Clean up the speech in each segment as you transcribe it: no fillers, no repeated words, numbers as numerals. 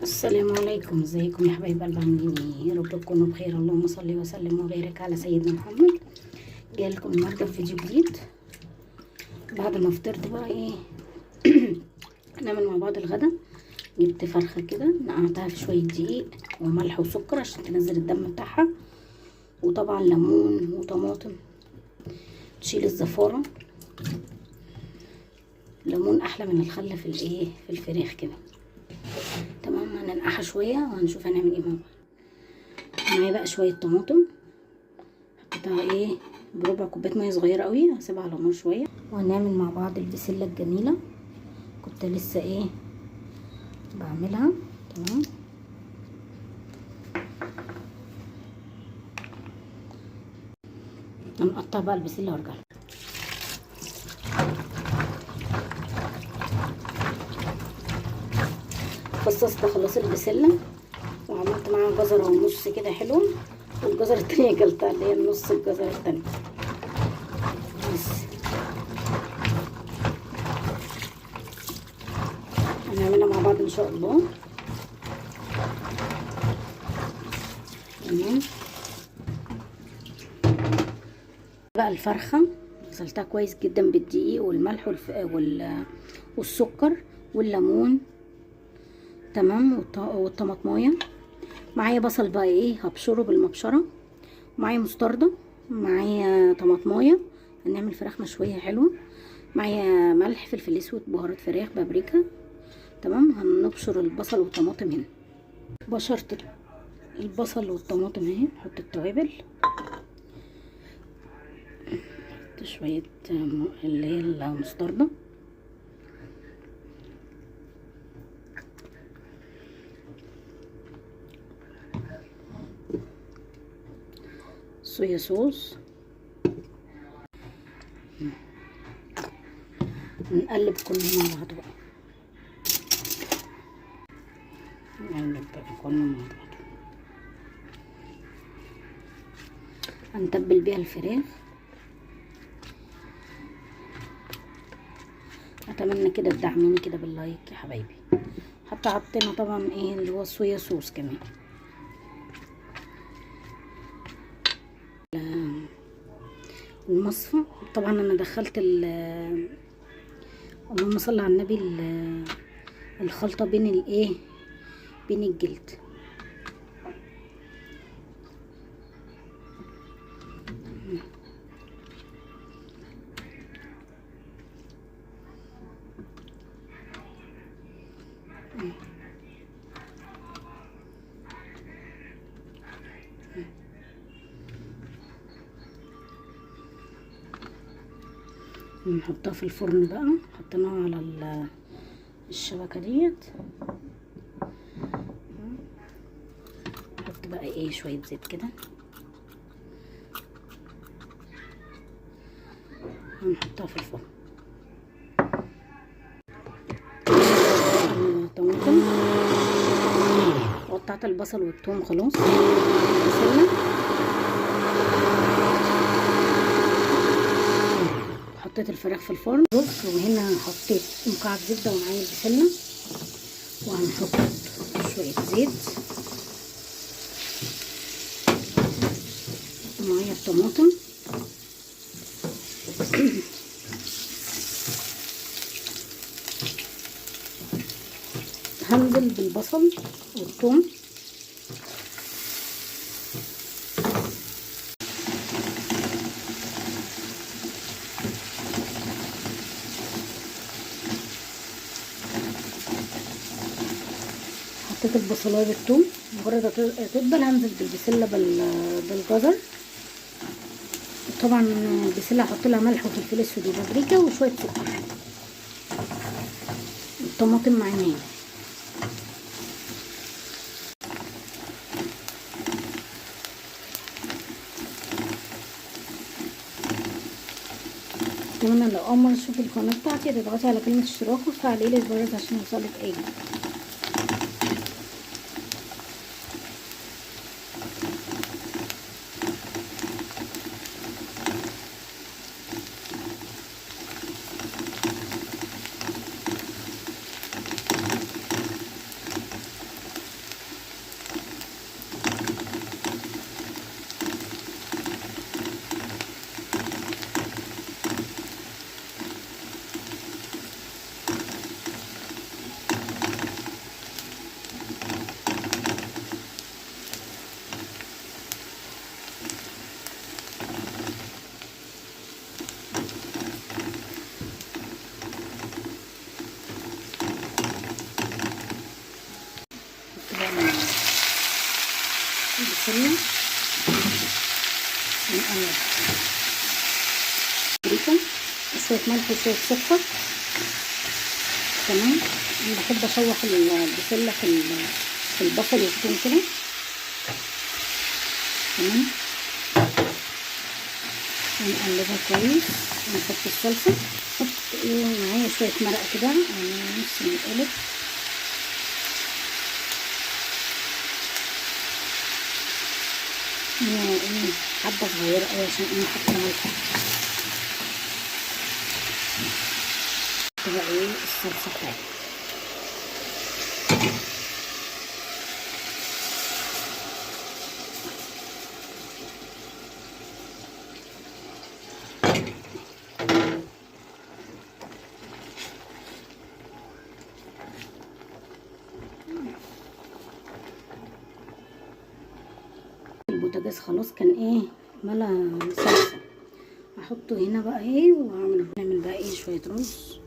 السلام عليكم، ازيكم يا حبايب قلب؟ عاملين ايه؟ يا رب تكونوا بخير. اللهم صل وسلم وبارك على سيدنا محمد. جاي لكم النهارده في فيديو جديد بعد ما فطرت بقى ايه. هنعمل مع بعض الغدا. جبت فرخه كده نقعتها في شويه دقيق وملح وسكر عشان تنزل الدم بتاعها، وطبعا ليمون وطماطم تشيل الزفاره. ليمون احلى من الخل في الايه، في الفراخ كده. تمام، هننقعها شويه وهنشوف هنعمل ايه مع بعض. معايا بقى شويه طماطم، حطيتها ايه بربع كوبايه ميه صغيره قوي، هسيبها على النار شويه. وهنعمل مع بعض البسله الجميله، كنت لسه ايه بعملها. تمام، هنقطع بقى البسله وارجع. فصصت خلاص البسله وعملت معاها جزره ونص كده حلوه، والجزره التانيه جلتها اللي هي النص الجزره التانيه بس. هنعملها مع بعض ان شاء الله. تمام، بقى الفرخه غسلتها كويس جدا بالدقيق والملح والسكر والليمون. تمام، والطماطمايه. معايا بصل بقى ايه هبشره بالمبشره، معايا مستردة، معايا طماطمايه، هنعمل فراخ مشويه حلوه. معايا ملح، فلفل اسود، بهارات فراخ، بابريكا. تمام، هنبشر البصل والطماطم هنا. بشرت البصل والطماطم اهي. نحط التوابل، نحط شويه اللي هي المستردة، صويا صوص. نقلب كله مع بعض بقى، نقلب بقى كله مع بعض. هنتبل بيها الفراخ. اتمنى كده تدعميني كده باللايك يا حبايبي. حتى حطينا طبعا ايه اللي هو الصويا صوص كمان. المصفى طبعا انا دخلت اللهم صل على النبي الخلطه بين الايه، بين الجلد. نحطها في الفرن بقى. حطيناها على الشبكه ديت. نحط بقى ايه شويه زيت كده، هنحطها في الفرن. طماطم، وقطعت البصل والثوم خلاص. بسله، حطيت الفراخ في الفرن رز، وهنا حطيت مكعب زبده ومعايا البسله. وهنحط شويه زيت ومعايا الطماطم. هنزل بالبصل والثوم. حطيت البصلايه بالثوم، مجرد تدبل هنزل بالبسله بالجزر. طبعا البسله هحط لها ملح وفلفل اسود وبابريكا وشويه سكر. الطماطم معانا. اتمنى لو اول مره تشوفي القناه بتاعتي تضغطي على كلمه اشتراك وتفعلي لي الجرس عشان يوصلك اي جديد. البسله ونقلب بابريكا وشويه ملح وشويه سكر. تمام. انا بحب اشوح البسله في البصل والثوم كده. تمام. ونقلبها كويس ونحط الصلصه. نحط معايا شويه مرقه كده نص القالب. حبه صغيره قوي عشان حاطه ملح. بقى الصلصه بتاعتي. البوتاجاز خلاص كان ملا صلصه. هحطه هنا بقى ونعمل بقى شويه رز.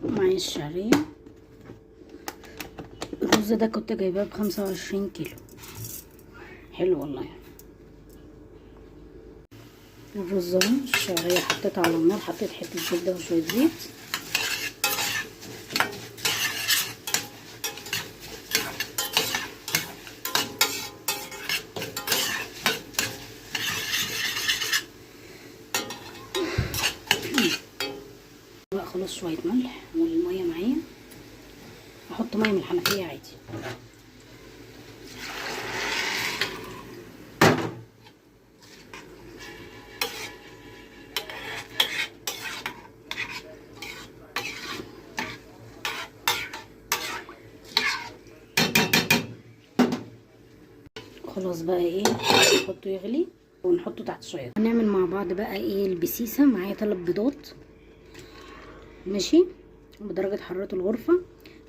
معايا الشعريه. الرز ده كنت جايباه ب25 كيلو. حلو والله. الرز اهو. الشعريه حطيتها على النار، حطيت حته زبده وشويه زيت. بقى خلاص شويه ملح والميه معايا. احط ميه من الحنفيه عادي. خلاص بقى نحطه يغلي ونحطه تحت شويه. هنعمل مع بعض بقى البسيسه. معايا 3 بيضات ماشي بدرجه حراره الغرفه.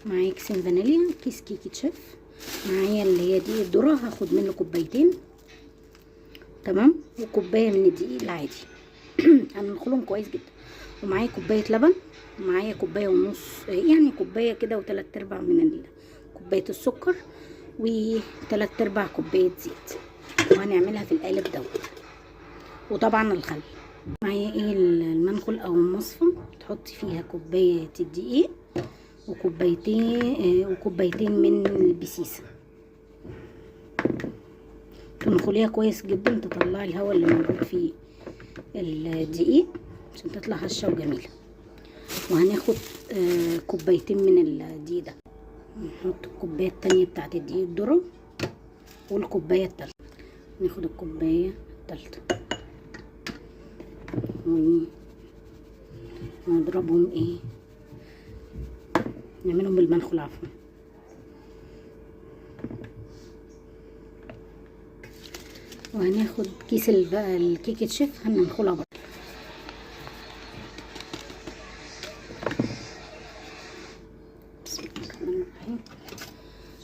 معايا كيسين فانيليا، كيس كيكه شيف. معايا اللي هي دي الذره، هاخد منه كوبايتين. تمام. وكوبايه من الدقيق العادي. هنخلهم كويس جدا. ومعايا كوبايه لبن. معايا كوبايه ونص، يعني كوبايه كده و3/4 من كوبايه السكر، و3/4 كوبايه زيت. وهنعملها في القالب دوت. وطبعا الخل. معايا المنخل او المصفى، تحطي فيها كوبايه الدقيق وكوبايتين من البسيسه. تنخليها كويس جدا، تطلعي الهواء اللي موجود في الدقيق عشان تطلع هشه وجميله. وهناخد كوبايتين من الدقيق ده. نحط الكوبايه التانية بتاعت الدقيق الذره والكوبايه التالتة. ناخد الكوبايه التالتة ونضربهم نعملهم بالمنخل عفوا. وهناخد كيس بقى الكيكه شيف هننخلها بقى. بسم الله الرحمن الرحيم.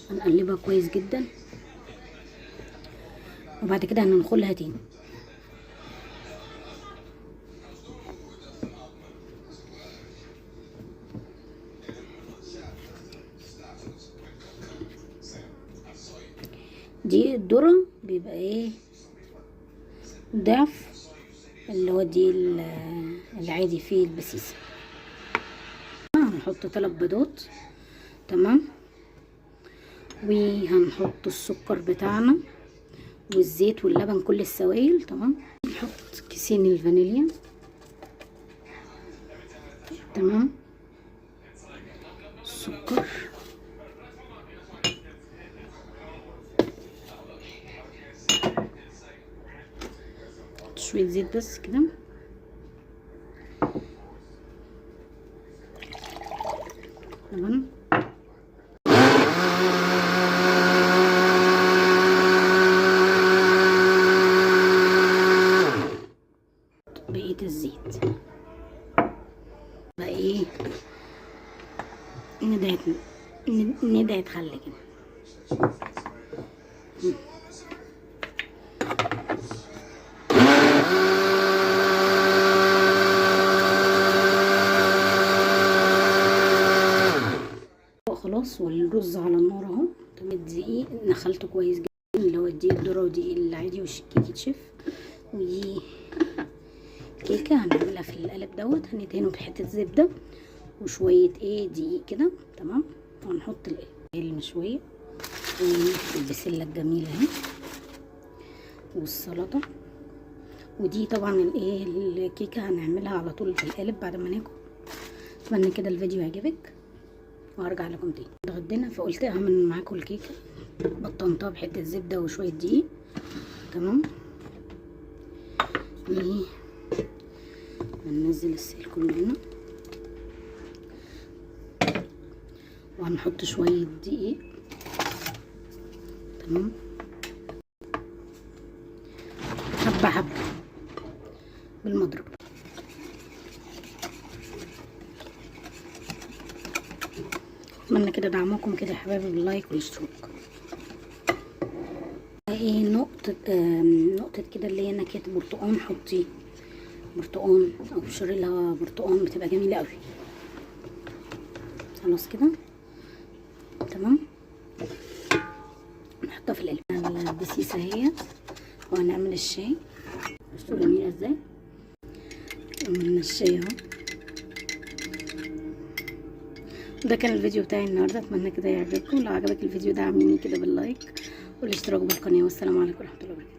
هنقلبها كويس جدا وبعد كده هننخلها تاني. دي الذره بيبقى ضعف اللي هو دي العادي فيه البسيسه. هنحط 3 بيضات. تمام. وهنحط السكر بتاعنا والزيت واللبن كل السوائل. تمام. نحط كيسين الفانيليا. تمام. السكر شوية زيت بس كده. تمام. بقية الزيت بقى ندعت خل كده. خلاص، والرز على النار اهو. تمام. الدقيق نخلته كويس جدا، اللي هو الدقيق الذره ودقيق العادي والكيكه شيف. ودي كيكه هنعملها في القالب دوت، هندهنه بحته زبده وشويه دقيق كده. تمام. وهنحط المشويه والبسله الجميله اهي والسلطه. ودي طبعا الكيكه هنعملها على طول في القالب بعد ما ناكل. اتمنى كده الفيديو يعجبك، وهرجع لكم تاني. اتغدينا فقلت اعمل معاكم الكيكه، بطنتها بحته زبده وشويه دقيق. تمام. هننزل السيل كله هنا، وهنحط شويه دقيق. تمام. حبه حبه بالمضرب. اتمنى كده دعمكم كده يا حبايبي باللايك والاشتراك. نقطة كده اللي هي نكهة برتقان، حطي برتقان او ابشري لها برتقان، بتبقى جميلة قوي. خلاص كده تمام. نحطها في القلب. البسيسة اهي، وهنعمل الشاي. شفتوا جميلة ازاي؟ عملنا الشاي اهو. ده كان الفيديو بتاعي النهارده، اتمنى كده يعجبكم. لو عجبك الفيديو دعميني كده باللايك والاشتراك بالقناه، والسلام عليكم ورحمه الله وبركاته.